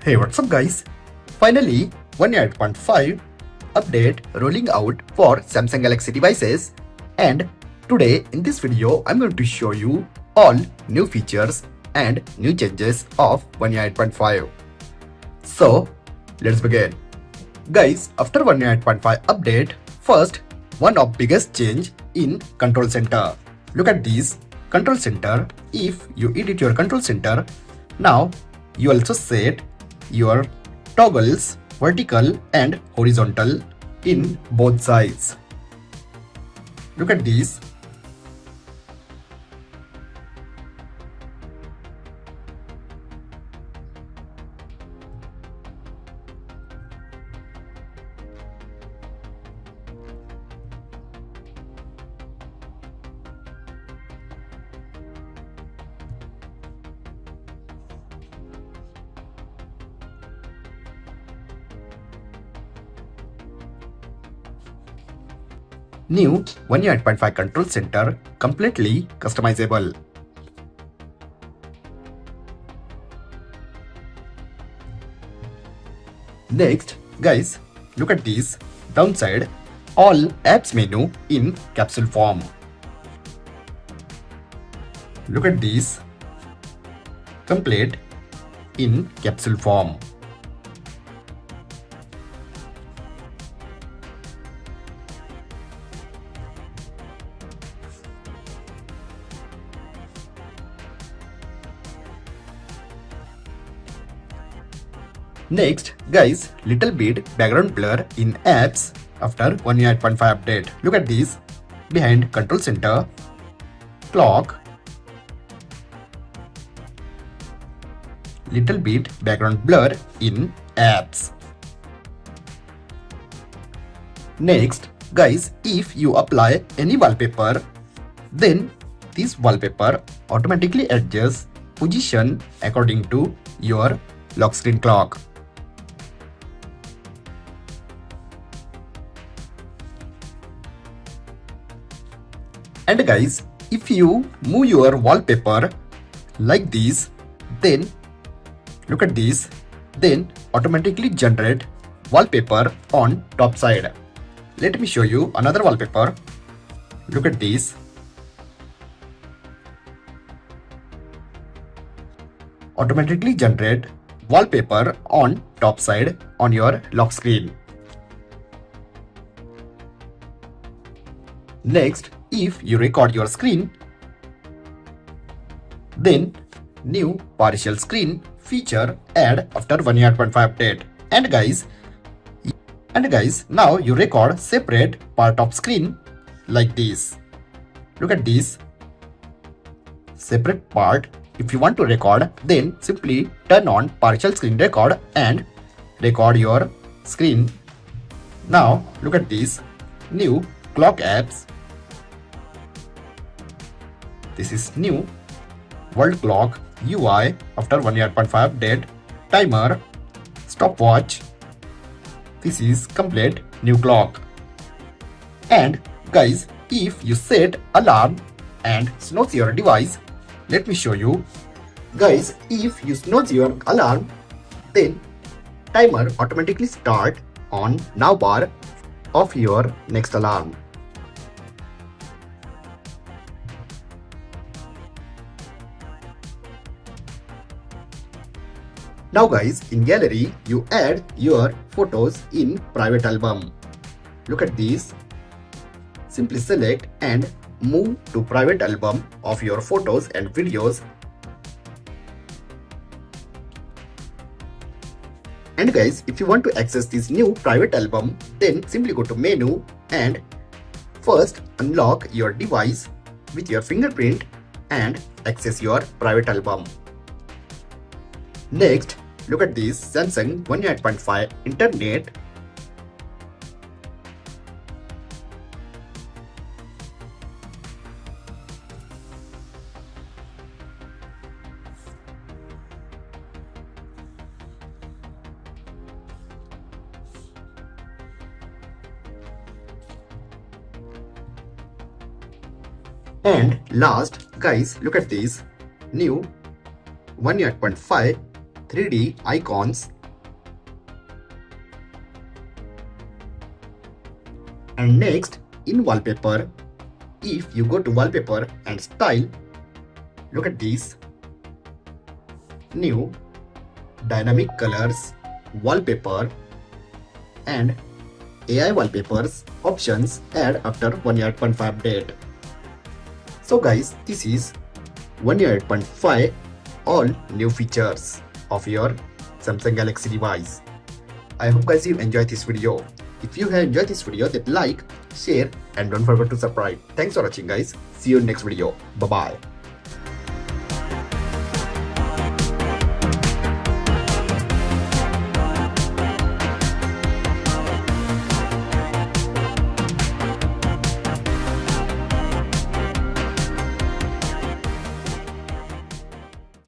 Hey, what's up guys? Finally, 1.8.5 update rolling out for Samsung Galaxy devices, and today in this video I'm going to show you all new features and new changes of 1.8.5. So, let's begin. Guys, after 1.8.5 update, first one of biggest change in control center. Look at this control center. If you edit your control center, now you also set your toggles vertical and horizontal in both sides. Look at this. New 1.8.5 control center, completely customizable. Next, guys, look at this downside, all apps menu in capsule form. Look at this, complete in capsule form. Next, guys, little bit background blur in apps after 1.8.5 update. Look at this, behind control center, clock, little bit background blur in apps. Next, guys, if you apply any wallpaper, then this wallpaper automatically adjusts position according to your lock screen clock. And guys, if you move your wallpaper like this, then look at this, then automatically generate wallpaper on top side. Let me show you another wallpaper. Look at this. Automatically generate wallpaper on top side on your lock screen. Next, if you record your screen, then new partial screen feature add after 1.8.5 update. And guys, now you record separate part of screen like this. Look at this separate part. If you want to record, then simply turn on partial screen record and record your screen. Now look at this new clock apps. This is new world clock UI after 1.8.5 update, timer, stopwatch. This is complete new clock. And guys, if you set alarm and snooze your device, let me show you. Guys, if you snooze your alarm, then timer automatically start on now bar of your next alarm. Now guys, in gallery, you add your photos in private album. Look at this. Simply select and move to private album of your photos and videos. And guys, if you want to access this new private album, then simply go to menu and first unlock your device with your fingerprint and access your private album. Next, look at this Samsung 1.8.5 internet. And last, guys, look at this new 1.8.5 3D icons, and next in wallpaper, if you go to wallpaper and style, look at this new dynamic colors wallpaper and AI wallpapers options add after 1.8.5 update. So guys, this is 1.8.5 all new features of your Samsung Galaxy device. I hope guys you enjoyed this video. If you have enjoyed this video, then like, share and don't forget to subscribe. Thanks for watching guys. See you in next video. Bye bye.